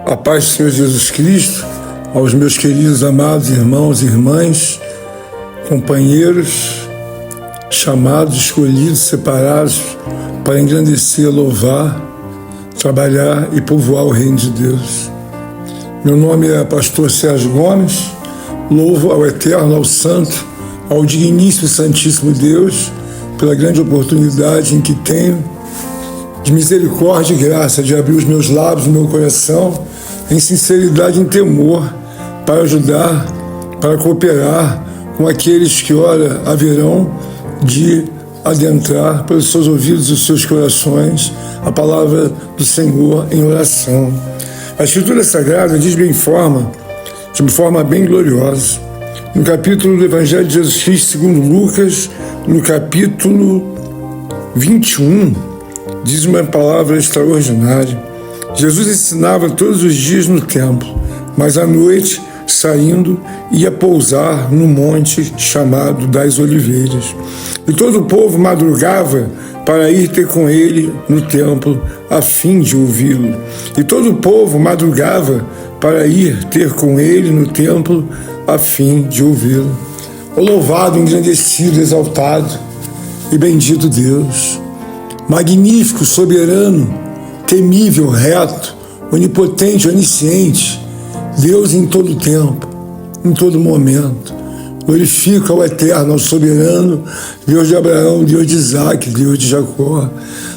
A paz do Senhor Jesus Cristo, aos meus queridos amados irmãos e irmãs, companheiros, chamados, escolhidos, separados para engrandecer, louvar, trabalhar e povoar o reino de Deus. Meu nome é pastor Sérgio Gomes, louvo ao eterno, ao santo, ao digníssimo e santíssimo Deus pela grande oportunidade em que tenho de misericórdia e graça de abrir os meus lábios, o meu coração, em sinceridade e em temor, para ajudar, para cooperar com aqueles que, ora, haverão de adentrar pelos seus ouvidos e os seus corações a palavra do Senhor em oração. A Escritura Sagrada diz de uma forma bem gloriosa, no capítulo do Evangelho de Jesus Cristo segundo Lucas, no capítulo 21, diz uma palavra extraordinária. Jesus ensinava todos os dias no templo, mas à noite, saindo, ia pousar no monte chamado das Oliveiras. E todo o povo madrugava para ir ter com ele no templo, a fim de ouvi-lo. E todo o povo madrugava para ir ter com ele no templo, a fim de ouvi-lo. O louvado, engrandecido, exaltado e bendito Deus, magnífico, soberano, temível, reto, onipotente, onisciente, Deus em todo tempo, em todo momento. Glorifica ao eterno, ao soberano, Deus de Abraão, Deus de Isaac, Deus de Jacó.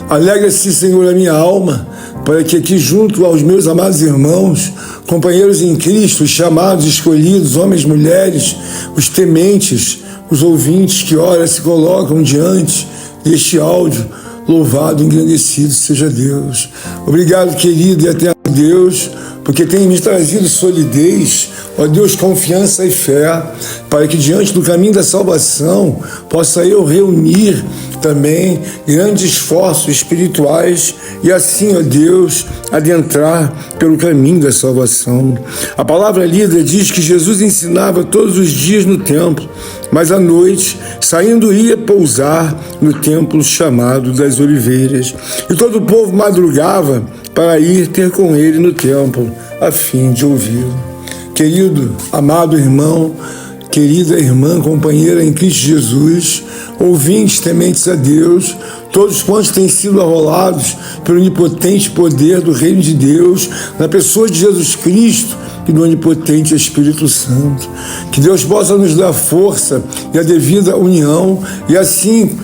Alegra-se, Senhor, a minha alma, para que aqui junto aos meus amados irmãos, companheiros em Cristo, os chamados, escolhidos, homens, mulheres, os tementes, os ouvintes que ora se colocam diante deste áudio, louvado e engrandecido seja Deus. Obrigado, querido e eterno Deus, porque tem me trazido solidez, ó Deus, confiança e fé, para que diante do caminho da salvação possa eu reunir também grandes esforços espirituais e assim, ó Deus, adentrar pelo caminho da salvação. A palavra lida diz que Jesus ensinava todos os dias no templo, mas à noite, saindo, ia pousar no templo chamado das Oliveiras. E todo o povo madrugava para ir ter com ele no templo, a fim de ouvi-lo. Querido, amado irmão, querida irmã, companheira em Cristo Jesus, ouvintes tementes a Deus, todos quantos têm sido arrolados pelo onipotente poder do reino de Deus, na pessoa de Jesus Cristo e do onipotente Espírito Santo. Que Deus possa nos dar força e a devida união e assim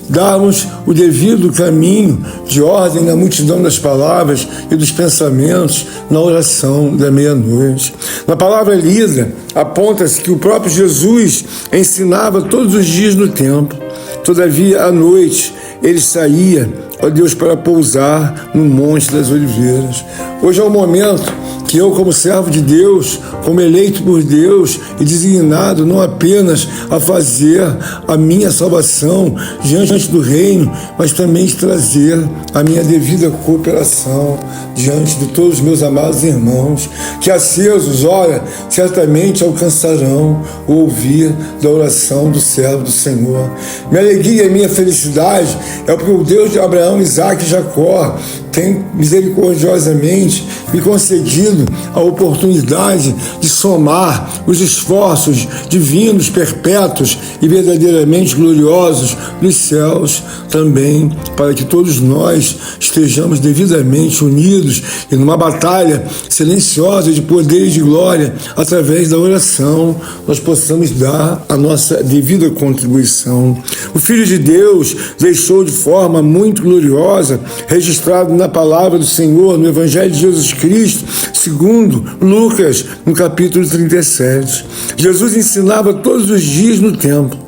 darmos o devido caminho de ordem na multidão das palavras e dos pensamentos na oração da meia-noite. Na palavra lida, aponta-se que o próprio Jesus ensinava todos os dias no templo. Todavia, à noite, ele saía, ó Deus, para pousar no Monte das Oliveiras. Hoje é o momento que eu, como servo de Deus, como eleito por Deus e designado não apenas a fazer a minha salvação diante do reino, mas também de trazer a minha devida cooperação diante de todos os meus amados irmãos, que acesos, ora, certamente alcançarão o ouvir da oração do servo do Senhor. Minha alegria e minha felicidade é porque o Deus de Abraão, Isaac e Jacó tem misericordiosamente me concedido a oportunidade de somar os esforços divinos, perpétuos e verdadeiramente gloriosos dos céus também, para que todos nós estejamos devidamente unidos e numa batalha silenciosa de poder e de glória, através da oração, nós possamos dar a nossa devida contribuição. O Filho de Deus deixou de forma muito gloriosa, registrado na palavra do Senhor, no Evangelho de Jesus Cristo, segundo Lucas, no capítulo 37. Jesus ensinava todos os dias no templo,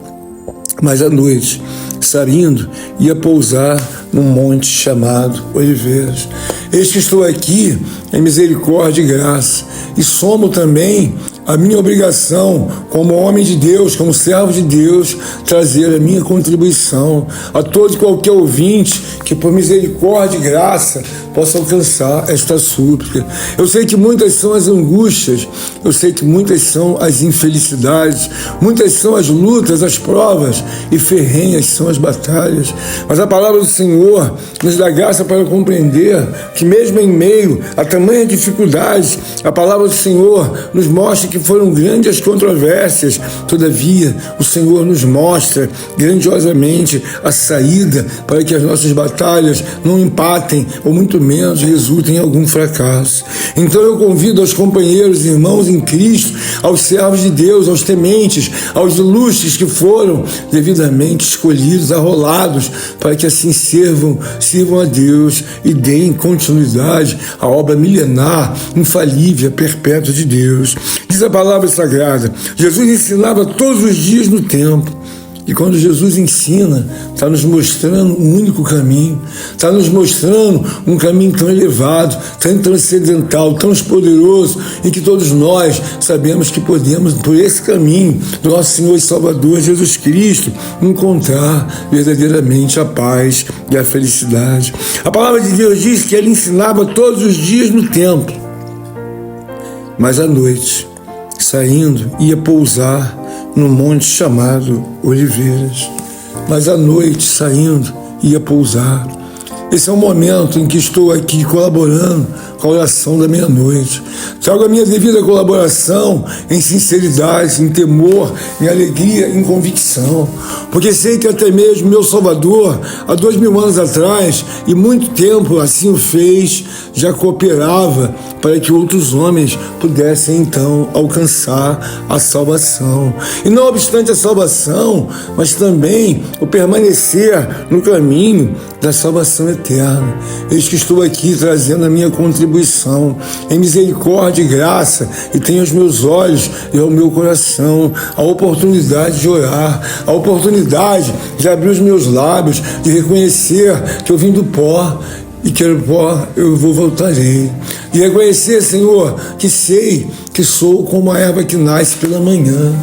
mas à noite, saindo, ia pousar num monte chamado Oliveiras. Eis que estou aqui em misericórdia e graça, e somo também a minha obrigação como homem de Deus, como servo de Deus, trazer a minha contribuição a todo e qualquer ouvinte que por misericórdia e graça possa alcançar esta súplica. Eu sei que muitas são as angústias, eu sei que muitas são as infelicidades, muitas são as lutas, as provas, e ferrenhas são as batalhas. Mas a palavra do Senhor nos dá graça para compreender que mesmo em meio a tamanha dificuldade, a palavra do Senhor nos mostra que foram grandes as controvérsias. Todavia, o Senhor nos mostra grandiosamente a saída para que as nossas batalhas não empatem ou muito menos resultem em algum fracasso. Então eu convido aos companheiros e irmãos em Cristo, aos servos de Deus, aos tementes, aos ilustres que foram devidamente escolhidos, arrolados, para que assim sirvam a Deus e deem continuidade à obra milenar, infalível, perpétua de Deus. Diz a palavra sagrada, Jesus ensinava todos os dias no templo. E quando Jesus ensina, está nos mostrando um único caminho, está nos mostrando um caminho tão elevado, tão transcendental, tão poderoso, em que todos nós sabemos que podemos, por esse caminho do nosso Senhor e Salvador Jesus Cristo, encontrar verdadeiramente a paz e a felicidade. A palavra de Deus diz que ele ensinava todos os dias no templo, mas à noite, saindo, ia pousar no monte chamado Oliveiras. Mas à noite, saindo, ia pousar. Esse é o momento em que estou aqui colaborando com a oração da meia-noite. Trago a minha devida colaboração em sinceridade, em temor, em alegria, em convicção. Porque sei que até mesmo meu Salvador, há 2000 anos atrás, e muito tempo assim o fez, já cooperava para que outros homens pudessem então alcançar a salvação. E não obstante a salvação, mas também o permanecer no caminho da salvação eterna. Eis que estou aqui trazendo a minha contribuição em misericórdia e graça, e tenho aos meus olhos e ao meu coração a oportunidade de orar, a oportunidade de abrir os meus lábios, de reconhecer que eu vim do pó, e que do pó eu voltarei. E reconhecer, Senhor, que sei que sou como a erva que nasce pela manhã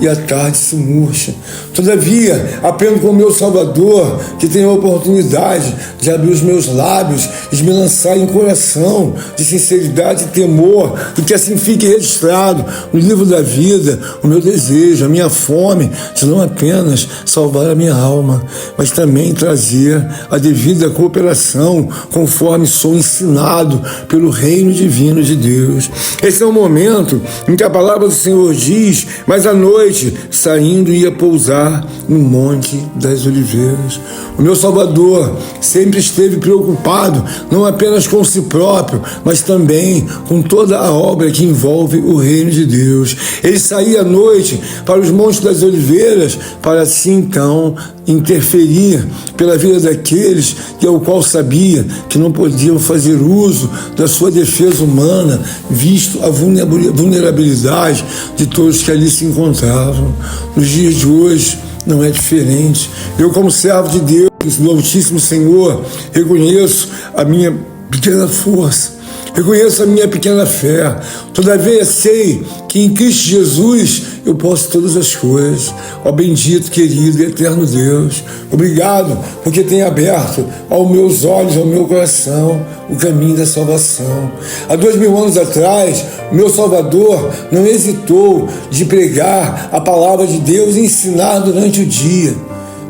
e à tarde se murcha. Todavia, aprendo com o meu Salvador, que tem a oportunidade de abrir os meus lábios e de me lançar em coração de sinceridade e temor, e que assim fique registrado no livro da vida o meu desejo, a minha fome de não apenas salvar a minha alma, mas também trazer a devida cooperação conforme sou ensinado pelo reino divino de Deus. Esse é o momento em que a palavra do Senhor diz, mas à noite, saindo, ia pousar no Monte das Oliveiras. O meu Salvador sempre esteve preocupado não apenas com si próprio, mas também com toda a obra que envolve o reino de Deus. Ele saía à noite para os Montes das Oliveiras para assim então interferir pela vida daqueles que ao qual sabia que não podiam fazer uso da sua defesa humana, visto a vulnerabilidade de todos que ali se encontravam. Nos dias de hoje não é diferente. Eu, como servo de Deus, do Altíssimo Senhor, reconheço a minha pequena força, reconheço a minha pequena fé. Todavia sei que em Cristo Jesus eu posso todas as coisas. Ó bendito, querido e eterno Deus, obrigado porque tem aberto aos meus olhos, ao meu coração, o caminho da salvação. Há 2000 anos atrás, o meu Salvador não hesitou de pregar a palavra de Deus e ensinar durante o dia,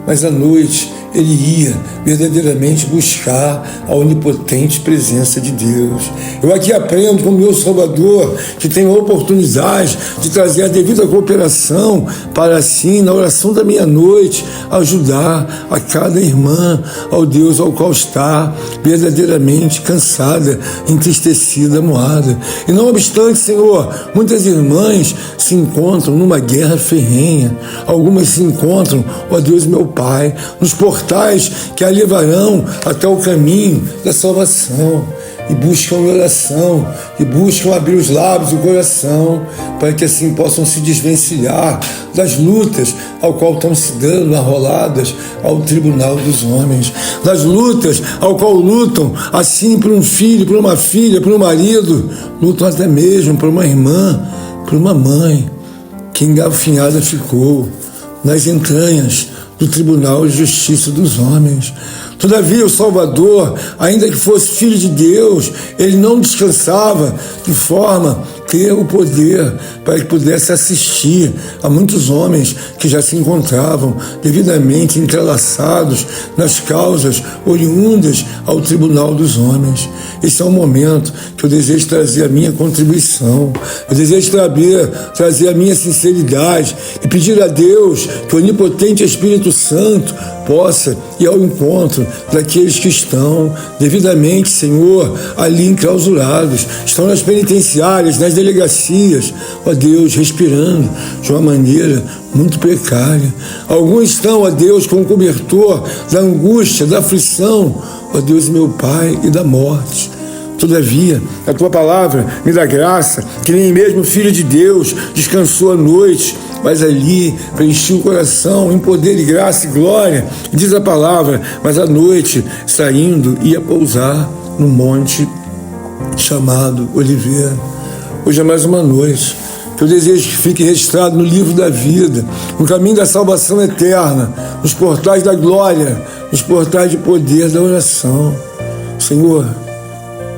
mas à noite ele ia verdadeiramente buscar a onipotente presença de Deus. Eu aqui aprendo com o meu Salvador que tenho a oportunidade de trazer a devida cooperação para assim, na oração da meia-noite, ajudar a cada irmã, ao Deus ao qual está verdadeiramente cansada, entristecida, moada. E não obstante, Senhor, muitas irmãs se encontram numa guerra ferrenha. Algumas se encontram, ó Deus meu Pai, nos portais que a levarão até o caminho da salvação, e buscam oração, e buscam abrir os lábios e o coração, para que assim possam se desvencilhar das lutas ao qual estão se dando arroladas ao tribunal dos homens, das lutas ao qual lutam assim por um filho, por uma filha, por um marido, lutam até mesmo por uma irmã, por uma mãe que engafinhada ficou nas entranhas do Tribunal de Justiça dos Homens. Todavia, o Salvador, ainda que fosse Filho de Deus, ele não descansava de forma a ter o poder para que pudesse assistir a muitos homens que já se encontravam devidamente entrelaçados nas causas oriundas ao tribunal dos homens. Esse é um momento que eu desejo trazer a minha contribuição, eu desejo trazer a minha sinceridade e pedir a Deus que o onipotente Espírito Santo possa ir ao encontro daqueles que estão devidamente, Senhor, ali enclausurados, estão nas penitenciárias, nas delegacias, ó Deus, respirando de uma maneira muito precária. Alguns estão, ó Deus, com o cobertor da angústia, da aflição, ó Deus, meu Pai, e da morte. Todavia, a Tua palavra me dá graça, que nem mesmo o Filho de Deus descansou à noite, mas ali preencheu o coração em poder e graça e glória. Diz a palavra, mas à noite, saindo, ia pousar no monte chamado Oliveira. Hoje é mais uma noite que eu desejo que fique registrado no livro da vida, no caminho da salvação eterna, nos portais da glória, nos portais de poder da oração. Senhor,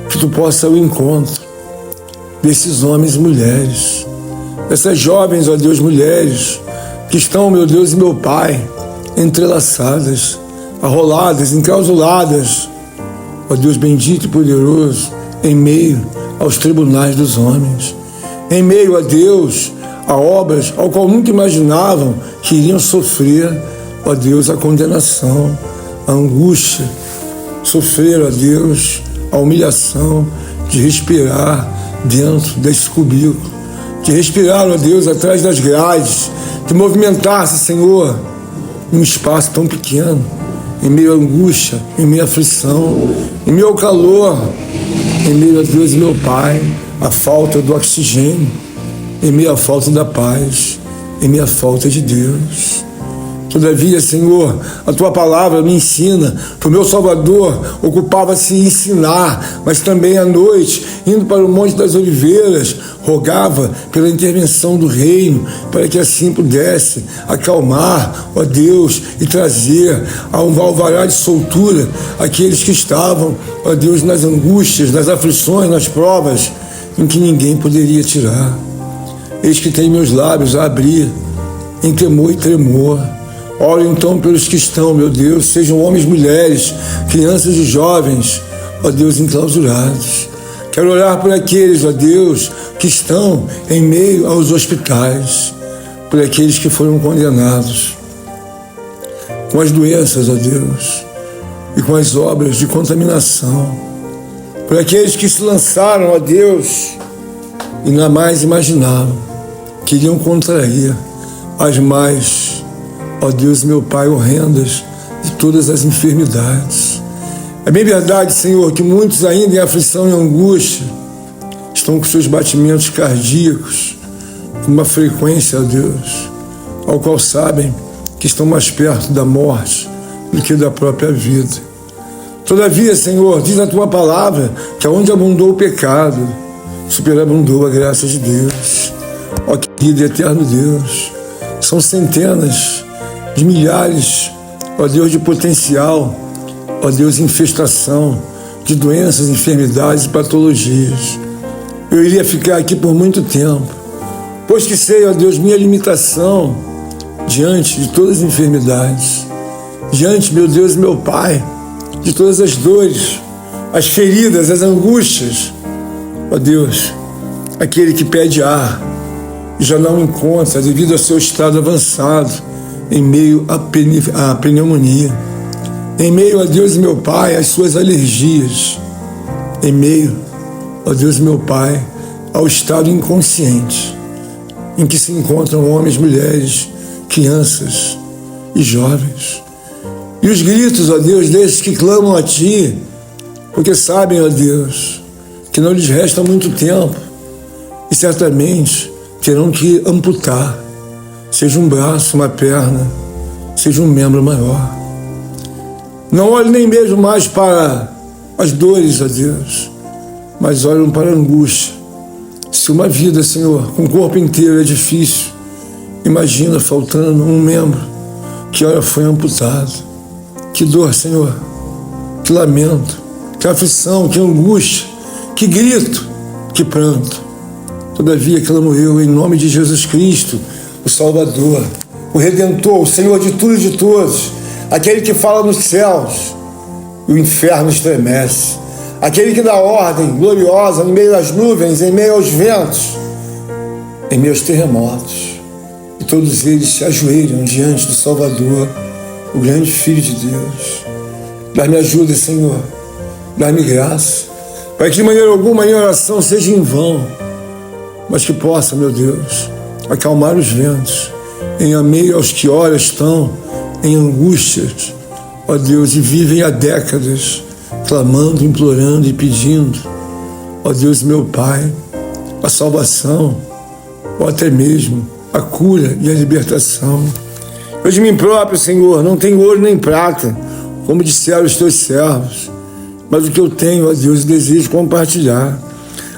que Tu possa ir ao encontro desses homens e mulheres, dessas jovens, ó Deus, mulheres, que estão, meu Deus e meu Pai, entrelaçadas, arroladas, enclausuladas, ó Deus bendito e poderoso, em meio aos tribunais dos homens, em meio a Deus, a obras ao qual nunca imaginavam que iriam sofrer, ó Deus, a condenação, a angústia, sofrer, ó Deus, a humilhação de respirar dentro desse cubículo, de respirar, ó Deus, atrás das grades, de movimentar-se, Senhor, em um espaço tão pequeno, em meio à angústia, em meio à aflição, em meio ao calor, em meio a Deus, meu Pai, a falta do oxigênio, em meio à falta da paz, em meio à falta de Deus. Todavia, Senhor, a Tua palavra me ensina que o meu Salvador ocupava-se em ensinar, mas também à noite, indo para o Monte das Oliveiras, rogava pela intervenção do reino, para que assim pudesse acalmar, ó Deus, e trazer a um alvará de soltura aqueles que estavam, ó Deus, nas angústias, nas aflições, nas provas, em que ninguém poderia tirar. Eis que tem meus lábios a abrir, em temor e tremor. Oro então pelos que estão, meu Deus, sejam homens, mulheres, crianças e jovens, ó Deus, enclausurados. Quero orar por aqueles, ó Deus, que estão em meio aos hospitais, por aqueles que foram condenados com as doenças, ó Deus, e com as obras de contaminação, por aqueles que se lançaram, ó Deus, e não mais imaginavam que iriam contrair as mais, ó Deus, meu Pai, horrendas de todas as enfermidades. É bem verdade, Senhor, que muitos ainda em aflição e angústia estão com seus batimentos cardíacos com uma frequência, ó Deus, ao qual sabem que estão mais perto da morte do que da própria vida. Todavia, Senhor, diz a Tua palavra que aonde abundou o pecado, superabundou a graça de Deus. Ó querido e eterno Deus, são centenas de milhares, ó Deus, de potencial, ó Deus, infestação de doenças, enfermidades e patologias. Eu iria ficar aqui por muito tempo, pois que sei, ó Deus, minha limitação diante de todas as enfermidades, diante, meu Deus, meu Pai, de todas as dores, as feridas, as angústias. Ó Deus, aquele que pede ar e já não encontra devido ao seu estado avançado, em meio à pneumonia, em meio, ó Deus, meu Pai, às suas alergias, em meio, ó Deus, meu Pai, ao estado inconsciente em que se encontram homens, mulheres, crianças e jovens. E os gritos, ó Deus, desses que clamam a Ti, porque sabem, ó Deus, que não lhes resta muito tempo e certamente terão que amputar, seja um braço, uma perna, seja um membro maior. Não olhem nem mesmo mais para as dores, ó Deus, mas olham para a angústia. Se uma vida, Senhor, com o corpo inteiro é difícil, imagina faltando um membro que ora foi amputado. Que dor, Senhor, que lamento, que aflição, que angústia, que grito, que pranto. Todavia que ela morreu em nome de Jesus Cristo, o Salvador, o Redentor, o Senhor de tudo e de todos, aquele que fala nos céus e o inferno estremece, aquele que dá ordem gloriosa no meio das nuvens, em meio aos ventos, em meio aos terremotos. E todos eles se ajoelham diante do Salvador, o grande Filho de Deus. Dá-me ajuda, Senhor, dá-me graça, para que de maneira alguma a minha oração seja em vão, mas que possa, meu Deus, acalmar os ventos, em meio aos que ora estão em angústias, ó Deus, e vivem há décadas, clamando, implorando e pedindo, ó Deus, meu Pai, a salvação, ou até mesmo a cura e a libertação. Eu de mim próprio, Senhor, não tenho ouro nem prata, como disseram os teus servos, mas o que eu tenho, ó Deus, desejo compartilhar.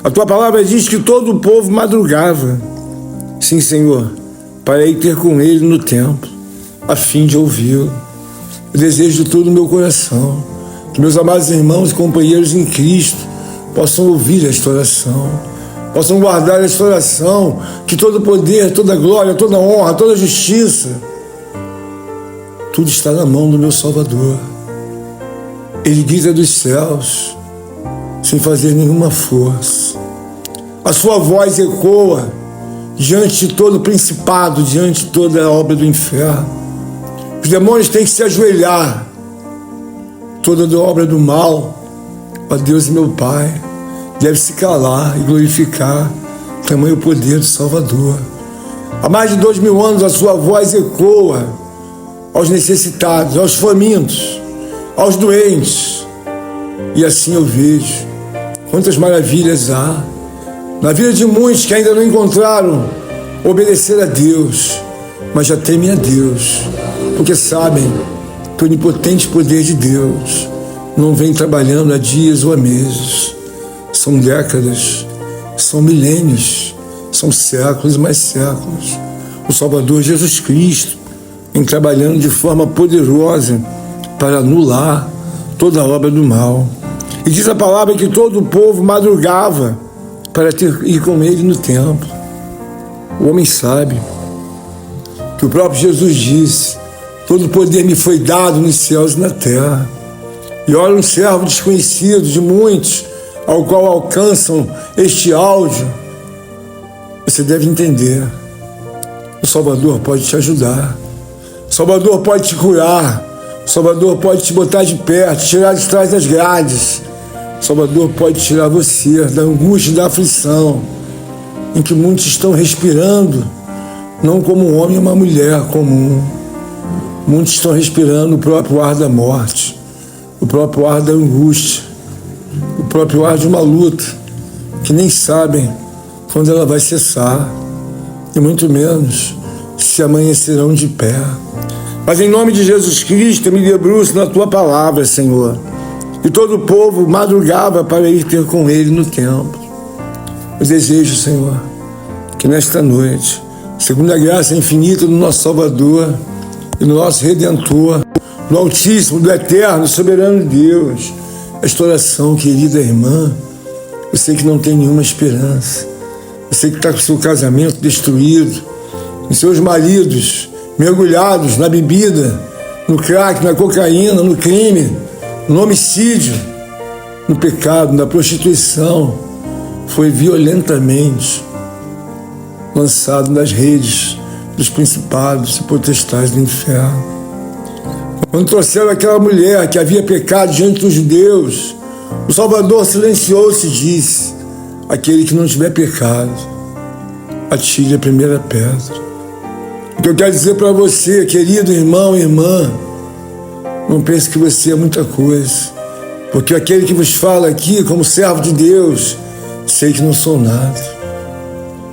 A tua palavra diz que todo o povo madrugava, sim, Senhor, para ir ter com ele no templo, a fim de ouvi-lo. Eu desejo de todo o meu coração que meus amados irmãos e companheiros em Cristo possam ouvir esta oração, possam guardar esta oração, que todo poder, toda glória, toda honra, toda justiça, tudo está na mão do meu Salvador. Ele grita dos céus, sem fazer nenhuma força. A sua voz ecoa diante de todo principado, diante de toda a obra do inferno. Os demônios têm que se ajoelhar. Toda a obra do mal, ó Deus e meu Pai, deve se calar e glorificar tamanho poder do Salvador. Há mais de 2000 anos a sua voz ecoa aos necessitados, aos famintos, aos doentes. E assim eu vejo quantas maravilhas há na vida de muitos que ainda não encontraram obedecer a Deus, mas já temem a Deus, porque sabem que o onipotente poder de Deus não vem trabalhando há dias ou há meses. São décadas, são milênios, são séculos e mais séculos. O Salvador Jesus Cristo vem trabalhando de forma poderosa para anular toda a obra do mal. E diz a palavra que todo o povo madrugava para ir com ele no templo. O homem sabe que o próprio Jesus disse: todo o poder me foi dado nos céus e na terra. E ora, um servo desconhecido de muitos, ao qual alcançam este áudio, você deve entender: o Salvador pode te ajudar, o Salvador pode te curar, o Salvador pode te botar de pé, te tirar de trás das grades. O Salvador pode tirar você da angústia e da aflição em que muitos estão respirando, não como um homem ou uma mulher comum. Muitos estão respirando o próprio ar da morte, o próprio ar da angústia, o próprio ar de uma luta que nem sabem quando ela vai cessar, e muito menos se amanhecerão de pé. Mas em nome de Jesus Cristo, eu me debruço na tua palavra, Senhor. E todo o povo madrugava para ir ter com ele no templo. Eu desejo, Senhor, que nesta noite, segundo a graça infinita do nosso Salvador e do nosso Redentor, do Altíssimo, do Eterno, soberano Deus, esta oração, querida irmã, eu sei que não tem nenhuma esperança. Eu sei que está com o seu casamento destruído, com seus maridos mergulhados na bebida, no crack, na cocaína, no crime, no homicídio, no pecado, na prostituição. Foi violentamente lançado nas redes dos principados e potestades do inferno. Quando trouxeram aquela mulher que havia pecado diante dos judeus, o Salvador silenciou-se e disse: aquele que não tiver pecado, atire a primeira pedra. O que eu quero dizer para você, querido irmão e irmã, não pense que você é muita coisa, porque aquele que vos fala aqui como servo de Deus, sei que não sou nada.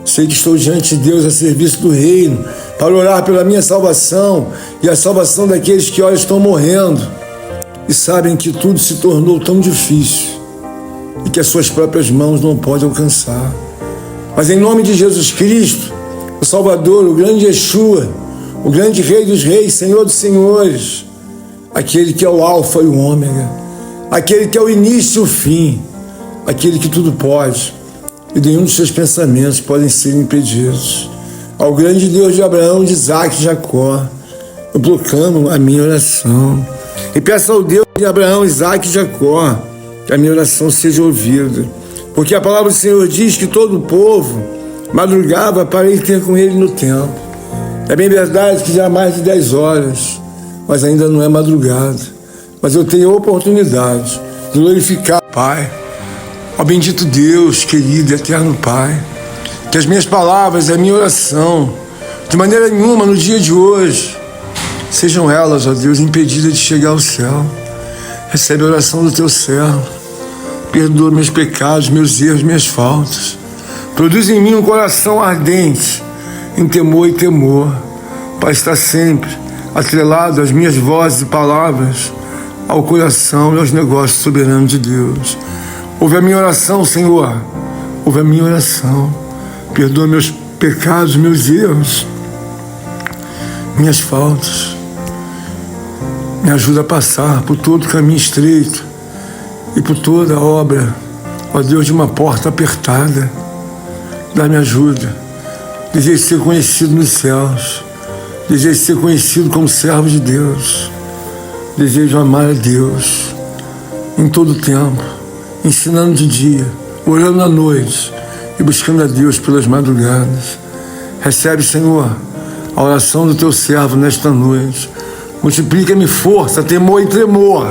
Sei que estou diante de Deus a serviço do reino, para orar pela minha salvação e a salvação daqueles que olha estão morrendo e sabem que tudo se tornou tão difícil e que as suas próprias mãos não podem alcançar. Mas em nome de Jesus Cristo, o Salvador, o grande Yeshua, o grande Rei dos Reis, Senhor dos Senhores, aquele que é o Alfa e o Ômega, aquele que é o início e o fim, aquele que tudo pode, e nenhum dos seus pensamentos podem ser impedidos. Ao grande Deus de Abraão, de Isaac e de Jacó, eu proclamo a minha oração. E peço ao Deus de Abraão, Isaac e Jacó, que a minha oração seja ouvida. Porque a palavra do Senhor diz que todo o povo madrugava para ir ter com ele no templo. É bem verdade que já há mais de 10 horas, mas ainda não é madrugada. Mas eu tenho a oportunidade de glorificar o Pai. Ó bendito Deus, querido e eterno Pai, que as minhas palavras, a minha oração, de maneira nenhuma no dia de hoje, sejam elas, ó Deus, impedidas de chegar ao céu. Recebe a oração do teu servo. Perdoa meus pecados, meus erros, minhas faltas. Produz em mim um coração ardente, em temor e temor, para estar sempre atrelado às minhas vozes e palavras, ao coração e aos negócios soberanos de Deus. Ouve a minha oração, Senhor. Ouve a minha oração. Perdoa meus pecados, meus erros, minhas faltas. Me ajuda a passar por todo o caminho estreito e por toda a obra, ó Deus, de uma porta apertada. Dá-me ajuda. Desejo ser conhecido nos céus. Desejo ser conhecido como servo de Deus. Desejo amar a Deus em todo o tempo, ensinando de dia, orando à noite e buscando a Deus pelas madrugadas. Recebe, Senhor, a oração do teu servo nesta noite. Multiplica-me força, temor e tremor,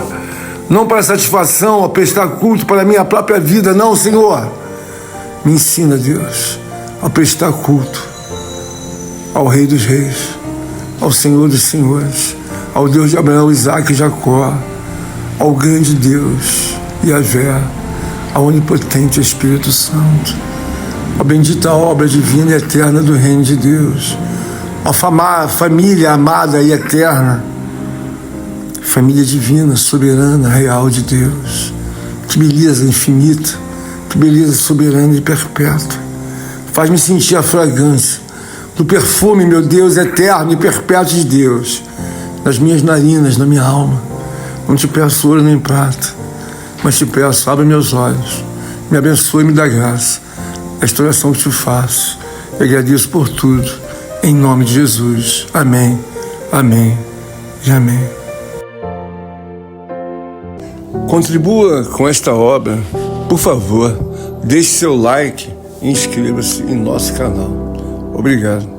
não para satisfação ou prestar culto para a minha própria vida, não, Senhor. Me ensina, Deus, a prestar culto ao Rei dos Reis, ao Senhor dos Senhores, ao Deus de Abraão, Isaac e Jacó, ao grande Deus, Yahvé, ao onipotente Espírito Santo, a bendita obra divina e eterna do Reino de Deus, a família amada e eterna, família divina, soberana, real de Deus. Que beleza infinita, que beleza soberana e perpétua. Faz-me sentir a fragrância do perfume, meu Deus, eterno e perpétuo de Deus, nas minhas narinas, na minha alma. Não te peço ouro nem prata, mas te peço, abre meus olhos, me abençoe e me dá graça. Esta oração que te faço, eu agradeço por tudo, em nome de Jesus. Amém, amém e amém. Contribua com esta obra, por favor, deixe seu like e inscreva-se em nosso canal. Obrigado.